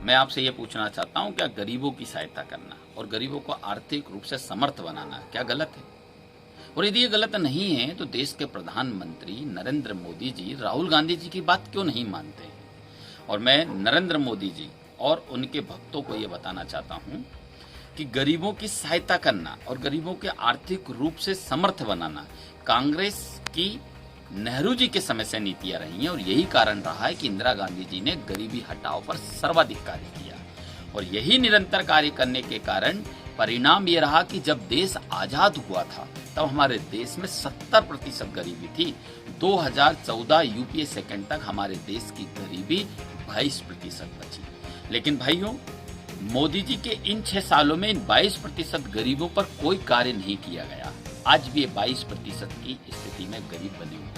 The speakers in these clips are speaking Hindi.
मैं आपसे ये पूछना चाहता हूँ, क्या गरीबों की सहायता करना और गरीबों को आर्थिक रूप से समर्थ बनाना क्या गलत है? और यदि ये गलत नहीं है तो देश के प्रधानमंत्री नरेंद्र मोदी जी राहुल गांधी जी की बात क्यों नहीं मानते हैं? और मैं नरेंद्र मोदी जी और उनके भक्तों को ये बताना चाहता हूँ कि गरीबों की सहायता करना और गरीबों के आर्थिक रूप से समर्थ बनाना कांग्रेस की नेहरू जी के समय से नीतियां रही हैं, और यही कारण रहा है कि इंदिरा गांधी जी ने गरीबी हटाओ पर सर्वाधिक कार्य किया। और यही निरंतर कार्य करने के कारण परिणाम ये रहा कि जब देश आजाद हुआ था तब हमारे देश में 70% गरीबी थी। 2014 यूपीए सेकेंड तक हमारे देश की गरीबी 22% बची। लेकिन भाइयों, मोदी जी के इन 6 सालों में इन 22% गरीबों पर कोई कार्य नहीं किया गया। आज भी ये 22% की स्थिति में गरीब बने हुए हैं।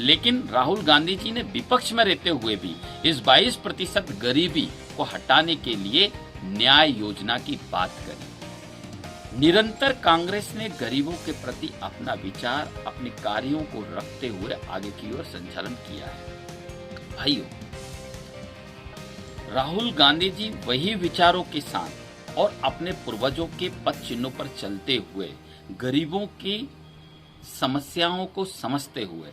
लेकिन राहुल गांधी जी ने विपक्ष में रहते हुए भी इस 22% गरीबी को हटाने के लिए न्याय योजना की बात करी। निरंतर कांग्रेस ने गरीबों के प्रति अपना विचार, अपने कार्यों को रखते हुए आगे की ओर संचालन किया है। भाइयों, राहुल गांधी जी वही विचारों के साथ और अपने पूर्वजों के पद चिन्हों पर चलते हुए गरीबों की समस्याओं को समझते हुए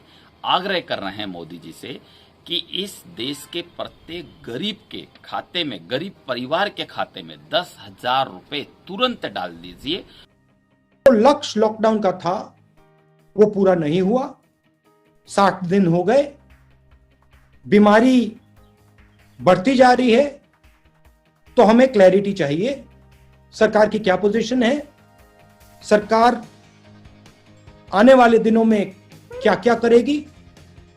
आग्रह कर रहे हैं मोदी जी से कि इस देश के प्रत्येक गरीब के खाते में, गरीब परिवार के खाते में 10,000 रुपए तुरंत डाल दीजिए। तो लक्ष्य लॉकडाउन का था वो पूरा नहीं हुआ। 60 दिन हो गए, बीमारी बढ़ती जा रही है, तो हमें क्लैरिटी चाहिए सरकार की क्या पोजीशन है, सरकार आने वाले दिनों में क्या क्या करेगी,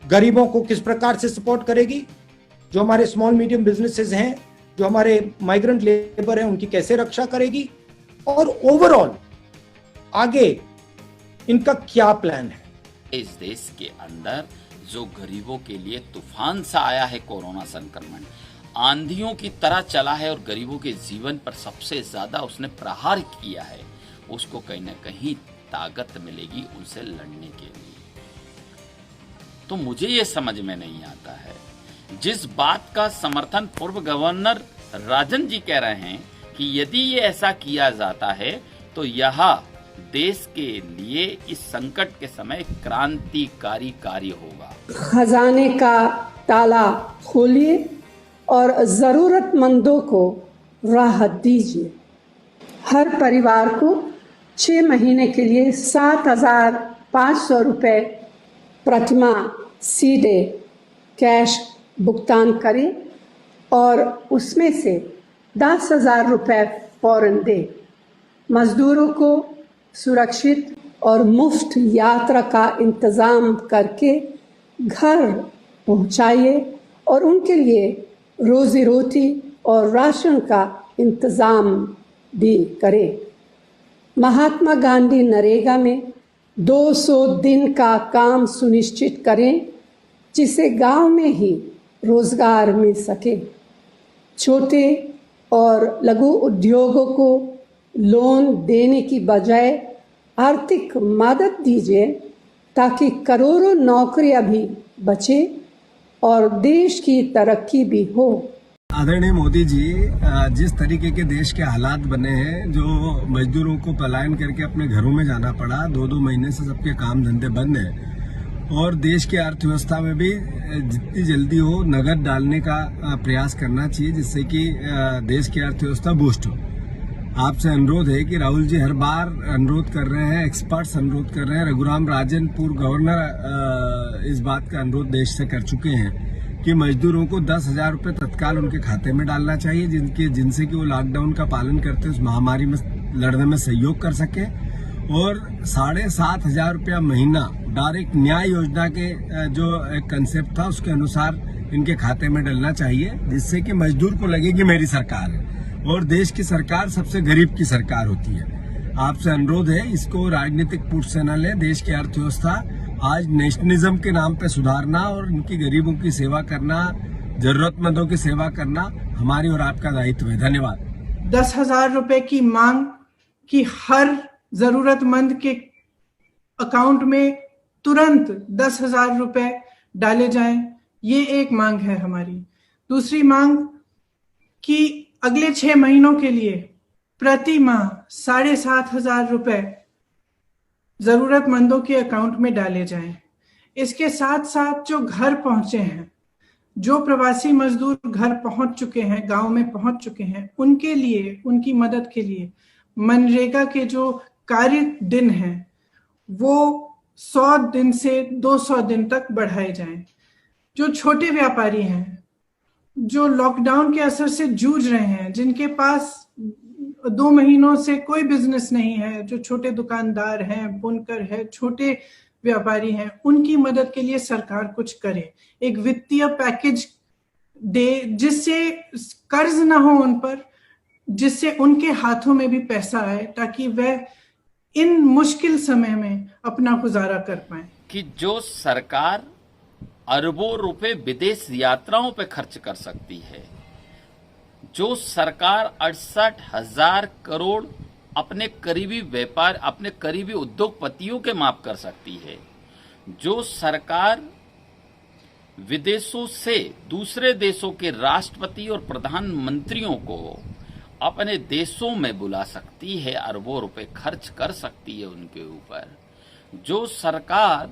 गरीबों को किस प्रकार से सपोर्ट करेगी, जो हमारे स्मॉल मीडियम बिजनेसेस हैं, जो हमारे माइग्रेंट लेबर हैं, उनकी कैसे रक्षा करेगी, और ओवरऑल आगे इनका क्या प्लान है। इस देश के अंदर जो गरीबों के लिए तूफान सा आया है कोरोना संक्रमण, आंधियों की तरह चला है और गरीबों के जीवन पर सबसे ज्यादा उसने प्रहार किया है, उसको कहीं ना कहीं ताकत मिलेगी उनसे लड़ने के लिए। तो मुझे ये समझ में नहीं आता है, जिस बात का समर्थन पूर्व गवर्नर राजन जी कह रहे हैं कि यदि ये ऐसा किया जाता है तो यह देश के लिए इस संकट के समय क्रांतिकारी कार्य होगा। खजाने का ताला खोलिए और जरूरतमंदों को राहत दीजिए। हर परिवार को 6 महीने के लिए 7,500 रुपए प्रतिमाह सीधे कैश भुगतान करें और उसमें से 10,000 रुपए फौरन दें। मजदूरों को सुरक्षित और मुफ्त यात्रा का इंतज़ाम करके घर पहुंचाइए और उनके लिए रोजी रोटी और राशन का इंतज़ाम भी करें। महात्मा गांधी नरेगा में 200 दिन का काम सुनिश्चित करें, जिसे गांव में ही रोजगार मिल सके। छोटे और लघु उद्योगों को लोन देने की बजाय आर्थिक मदद दीजिए ताकि करोड़ों नौकरियां भी बचे और देश की तरक्की भी हो। आदरणीय मोदी जी, जिस तरीके के देश के हालात बने हैं, जो मजदूरों को पलायन करके अपने घरों में जाना पड़ा, 2-2 महीने से सबके काम धंधे बंद हैं और देश की अर्थव्यवस्था में भी जितनी जल्दी हो नगद डालने का प्रयास करना चाहिए, जिससे कि देश की अर्थव्यवस्था बूस्ट हो। आपसे अनुरोध है कि राहुल जी हर बार अनुरोध कर रहे हैं, एक्सपर्ट्स अनुरोध कर रहे हैं, रघुराम राजन पूर्व गवर्नर इस बात का अनुरोध देश से कर चुके हैं कि मजदूरों को 10,000 रुपए तत्काल उनके खाते में डालना चाहिए, जिनसे कि वो लॉकडाउन का पालन करते उस महामारी में लड़ने में सहयोग कर सके, और 7,500 रुपया महीना डायरेक्ट न्याय योजना के जो एक कंसेप्ट था उसके अनुसार इनके खाते में डलना चाहिए, जिससे कि मजदूर को लगे कि मेरी सरकार है और देश की सरकार सबसे गरीब की सरकार होती है। आपसे अनुरोध है, इसको राजनीतिक पुट से न लें। देश की अर्थव्यवस्था आज नेशनलिज्म के नाम पे सुधारना और उनकी गरीबों की सेवा करना, जरूरतमंदों की सेवा करना हमारी और आपका दायित्व है। धन्यवाद। 10,000 रुपए की मांग कि हर जरूरतमंद के अकाउंट में तुरंत 10,000 रुपए डाले जाएं, ये एक मांग है हमारी। दूसरी मांग, कि अगले 6 महीनों के लिए प्रति माह 7,500 रुपए जरूरतमंदों के अकाउंट में डाले जाएं। इसके साथ साथ जो घर पहुंचे हैं, जो प्रवासी मजदूर घर पहुंच चुके हैं, गांव में पहुंच चुके हैं, उनके लिए, उनकी मदद के लिए मनरेगा के जो कार्य दिन हैं वो 100 दिन से 200 दिन तक बढ़ाए जाएं। जो छोटे व्यापारी हैं, जो लॉकडाउन के असर से जूझ रहे हैं, जिनके पास 2 महीनों से कोई बिजनेस नहीं है, जो छोटे दुकानदार हैं, बुनकर है, छोटे व्यापारी हैं, उनकी मदद के लिए सरकार कुछ करे, एक वित्तीय पैकेज दे जिससे कर्ज ना हो उन पर, जिससे उनके हाथों में भी पैसा आए, ताकि वह इन मुश्किल समय में अपना गुजारा कर पाए। कि जो सरकार अरबों रुपए विदेश यात्राओं पे खर्च कर सकती है, जो सरकार 68,000 करोड़ अपने करीबी व्यापार, अपने करीबी उद्योगपतियों के माफ कर सकती है, जो सरकार विदेशों से दूसरे देशों के राष्ट्रपति और प्रधानमंत्रियों को अपने देशों में बुला सकती है, अरबों रुपए खर्च कर सकती है उनके ऊपर, जो सरकार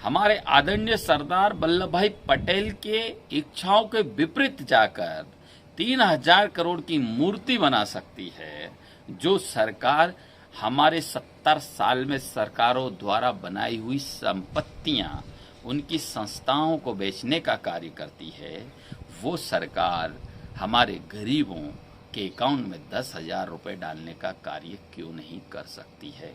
हमारे आदरणीय सरदार वल्लभ भाई पटेल के इच्छाओं के विपरीत जाकर 3,000 करोड़ की मूर्ति बना सकती है, जो सरकार हमारे 70 साल में सरकारों द्वारा बनाई हुई संपत्तियां, उनकी संस्थाओं को बेचने का कार्य करती है, वो सरकार हमारे गरीबों के अकाउंट में 10,000 रुपए डालने का कार्य क्यों नहीं कर सकती है।